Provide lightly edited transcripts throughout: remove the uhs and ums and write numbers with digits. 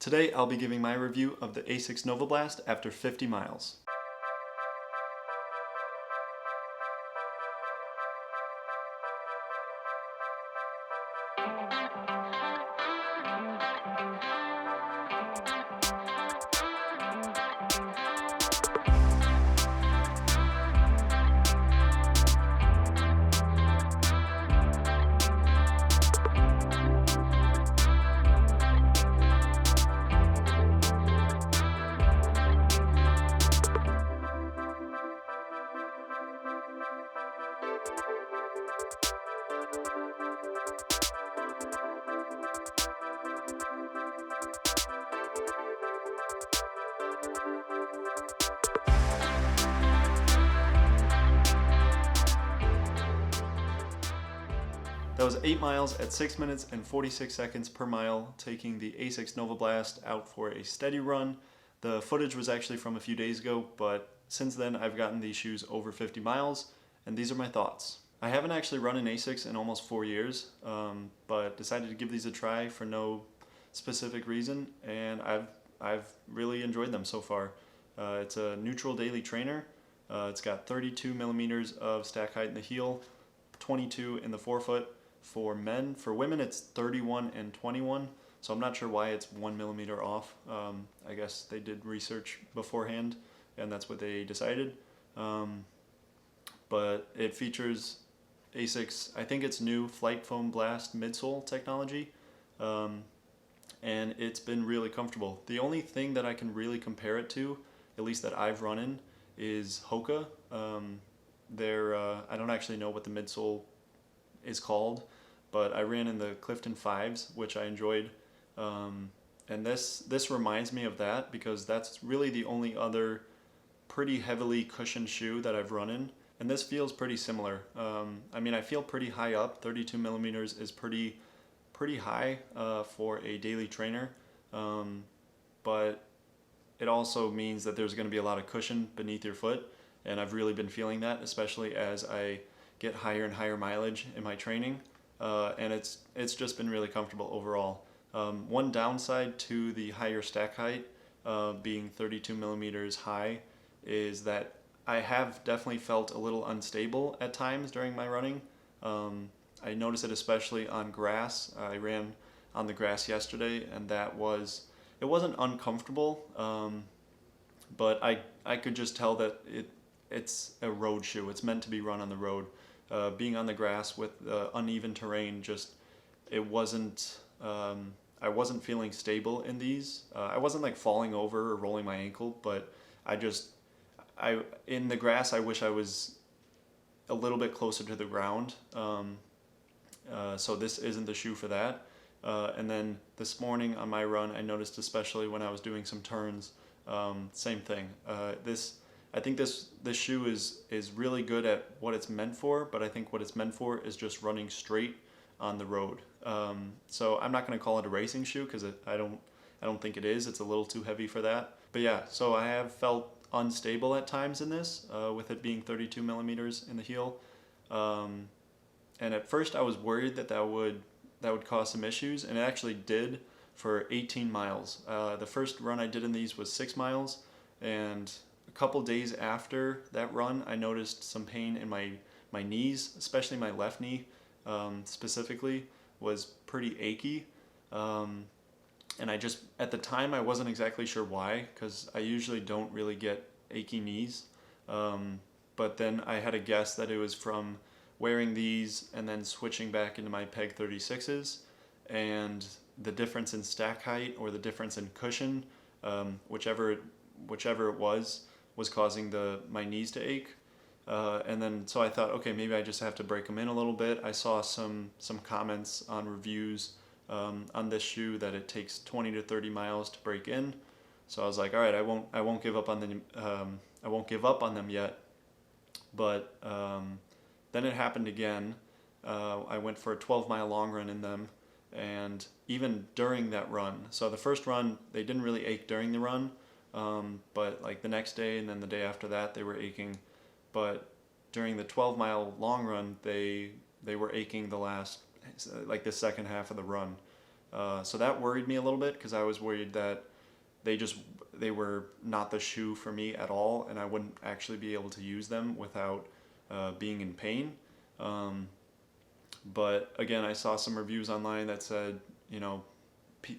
Today I'll be giving my review of the Asics Novablast after 50 miles. That was 8 miles at 6 minutes and 46 seconds per mile, taking the Asics Novablast out for a steady run. The footage was actually from a few days ago, but since then I've gotten these shoes over 50 miles, and these are my thoughts. I haven't actually run an Asics in almost 4 years, but decided to give these a try for no specific reason, and I've really enjoyed them so far. It's a neutral daily trainer. It's got 32 millimeters of stack height in the heel, 22 in the forefoot. For men. For women it's 31 and 21, so I'm not sure why it's 1 millimeter off. I guess they did research beforehand and that's what they decided. But it features Asics, I think it's new Flight Foam Blast midsole technology, and it's been really comfortable. The only thing that I can really compare it to, at least that I've run in, is Hoka. I don't actually know what the midsole is called, but I ran in the Clifton 5s, which I enjoyed, and this reminds me of that because that's really the only other pretty heavily cushioned shoe that I've run in, and this feels pretty similar. I mean, I feel pretty high up. 32 millimeters is pretty high for a daily trainer, but it also means that there's going to be a lot of cushion beneath your foot, and I've really been feeling that, especially as I get higher and higher mileage in my training, and it's just been really comfortable overall. One downside to the higher stack height, being 32 millimeters high, is that I have definitely felt a little unstable at times during my running. I noticed it especially on grass. I ran on the grass yesterday, and it wasn't uncomfortable, but I could just tell that it's a road shoe. It's meant to be run on the road. Being on the grass with uneven terrain, I wasn't feeling stable in these. I wasn't like falling over or rolling my ankle, but in the grass I wish I was a little bit closer to the ground. So this isn't the shoe for that. And then this morning on my run, I noticed, especially when I was doing some turns, same thing. I think this shoe is really good at what it's meant for, but I think what it's meant for is just running straight on the road. So I'm not going to call it a racing shoe because I don't think it is. It's a little too heavy for that. But yeah, so I have felt unstable at times in this, with it being 32 millimeters in the heel. And at first I was worried that would cause some issues, and it actually did for 18 miles. The first run I did in these was 6 miles, and a couple days after that run I noticed some pain in my knees, especially my left knee specifically was pretty achy, and at the time I wasn't exactly sure why, because I usually don't really get achy knees, but then I had a guess that it was from wearing these and then switching back into my Peg 36s, and the difference in stack height or the difference in cushion, whichever it was causing my knees to ache. And then so I thought, okay, maybe I just have to break them in a little bit. I saw some comments on reviews on this shoe that it takes 20 to 30 miles to break in. So I was like, all right, I won't give up on them. I won't give up on them yet. But then it happened again. I went for a 12-mile long run in them, and even during that run. So the first run, they didn't really ache during the run. But like the next day and then the day after that, they were aching. But during the 12-mile long run, they were aching the second half of the run. So that worried me a little bit because I was worried that they were not the shoe for me at all, and I wouldn't actually be able to use them without being in pain. But again, I saw some reviews online that said,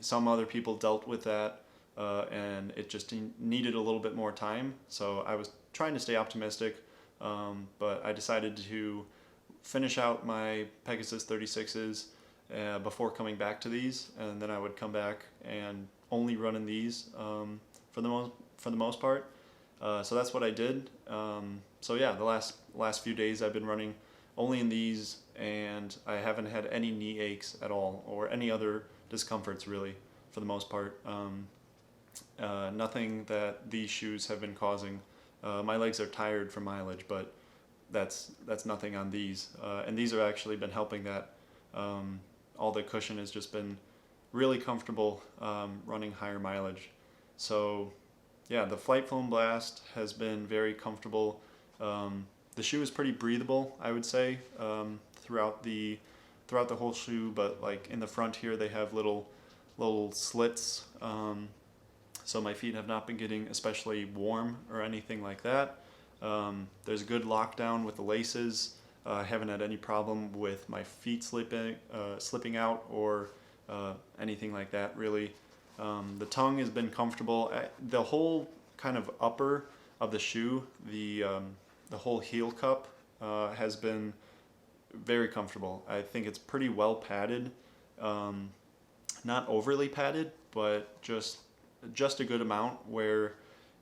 some other people dealt with that, and it just needed a little bit more time. So I was trying to stay optimistic, but I decided to finish out my Pegasus 36s before coming back to these, and then I would come back and only run in these for the most part. So that's what I did. So yeah, the last few days I've been running only in these, and I haven't had any knee aches at all or any other discomforts really, for the most part. Nothing that these shoes have been causing. My legs are tired from mileage, but that's nothing on these. And these have actually been helping that. All the cushion has just been really comfortable running higher mileage. So yeah, the Flight Foam Blast has been very comfortable. The shoe is pretty breathable, I would say, throughout the whole shoe, but like in the front here they have little slits, so my feet have not been getting especially warm or anything like that. There's a good lockdown with the laces. I haven't had any problem with my feet slipping out or anything like that really. The tongue has been comfortable. The whole kind of upper of the shoe, the whole heel cup has been very comfortable. I think it's pretty well padded, not overly padded, but just a good amount where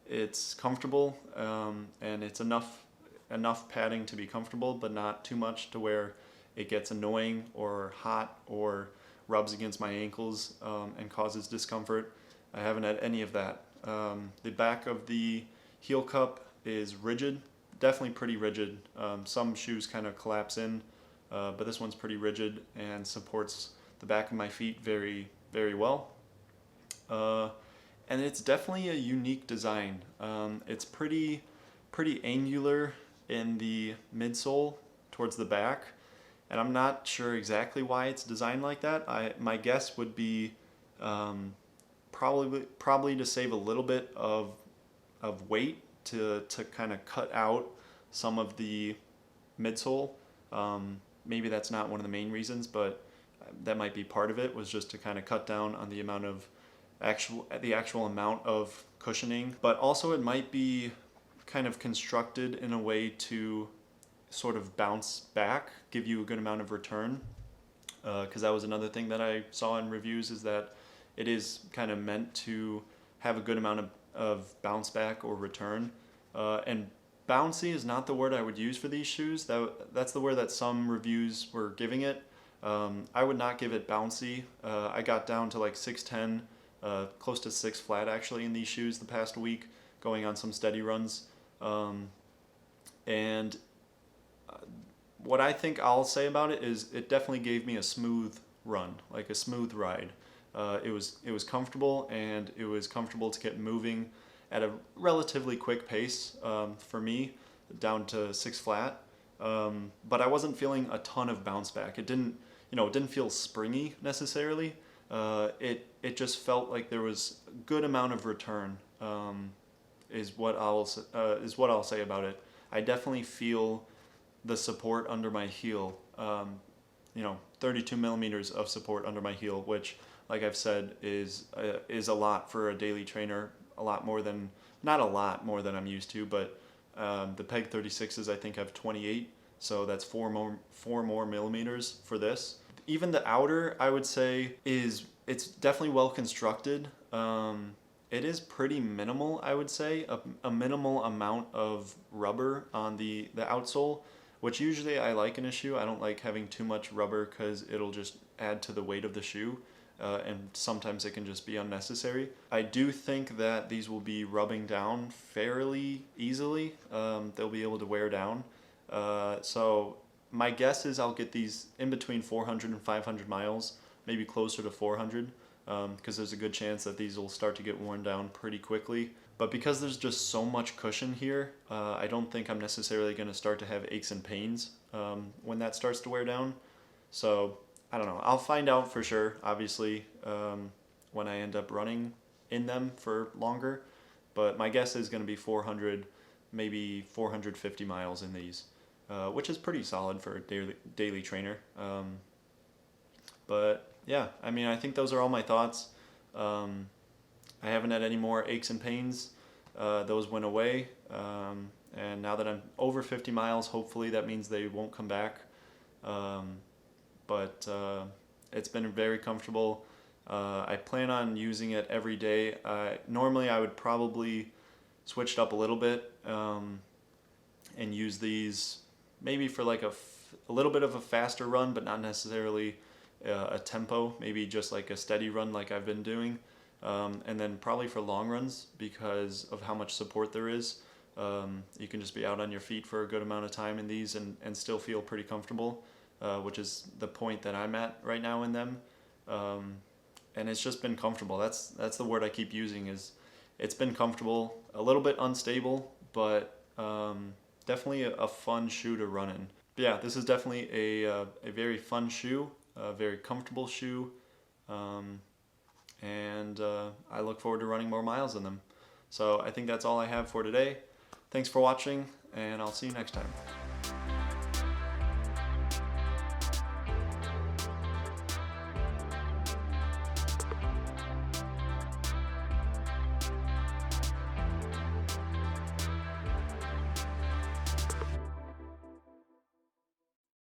it's comfortable, and it's enough padding to be comfortable, but not too much to where it gets annoying or hot or rubs against my ankles and causes discomfort. I haven't had any of that. The back of the heel cup is rigid, definitely pretty rigid. Some shoes kind of collapse in, but this one's pretty rigid and supports the back of my feet very, very well. And it's definitely a unique design. It's pretty angular in the midsole towards the back, and I'm not sure exactly why it's designed like that. My guess would be probably to save a little bit of weight to kind of cut out some of the midsole. Maybe that's not one of the main reasons, but that might be part of it, was just to kind of cut down on the amount of actual amount of cushioning. But also it might be kind of constructed in a way to sort of bounce back, give you a good amount of return, because that was another thing that I saw in reviews, is that it is kind of meant to have a good amount of bounce back or return. And bouncy is not the word I would use for these shoes. That's the word that some reviews were giving it. I would not give it bouncy. I got down to like 6'10", close to 6 flat actually in these shoes the past week, going on some steady runs. And what I think I'll say about it is it definitely gave me a smooth run, like a smooth ride. It was comfortable, and it was comfortable to get moving at a relatively quick pace for me, down to 6 flat. But I wasn't feeling a ton of bounce back. It didn't feel springy necessarily. It just felt like there was a good amount of return. Is what I'll say about it. I definitely feel the support under my heel. 32 millimeters of support under my heel, which, like I've said, is a lot for a daily trainer. Not a lot more than I'm used to, but the Peg 36s I think have 28, so that's 4 more millimeters for this. Even the outer, I would say, it's definitely well constructed. It is pretty minimal, I would say, a minimal amount of rubber on the outsole, which usually I like in a shoe. I don't like having too much rubber because it'll just add to the weight of the shoe, and sometimes it can just be unnecessary. I do think that these will be rubbing down fairly easily. They'll be able to wear down. So my guess is I'll get these in between 400 and 500 miles, maybe closer to 400. Because there's a good chance that these will start to get worn down pretty quickly. But because there's just so much cushion here, I don't think I'm necessarily going to start to have aches and pains when that starts to wear down. So I don't know. I'll find out for sure, obviously, when I end up running in them for longer. But my guess is going to be 400, maybe 450 miles in these, which is pretty solid for a daily trainer. But yeah, I mean, I think those are all my thoughts. I haven't had any more aches and pains. Those went away. And now that I'm over 50 miles, hopefully that means they won't come back. But it's been very comfortable. I plan on using it every day. Normally I would probably switch it up a little bit and use these maybe for like a little bit of a faster run, but not necessarily a tempo, maybe just like a steady run like I've been doing. And then probably for long runs, because of how much support there is, you can just be out on your feet for a good amount of time in these and still feel pretty comfortable, which is the point that I'm at right now in them. And it's just been comfortable. That's the word I keep using, is it's been comfortable, a little bit unstable, but definitely a fun shoe to run in. But yeah, this is definitely a very fun shoe, a very comfortable shoe, and I look forward to running more miles in them. So I think that's all I have for today. Thanks for watching, and I'll see you next time.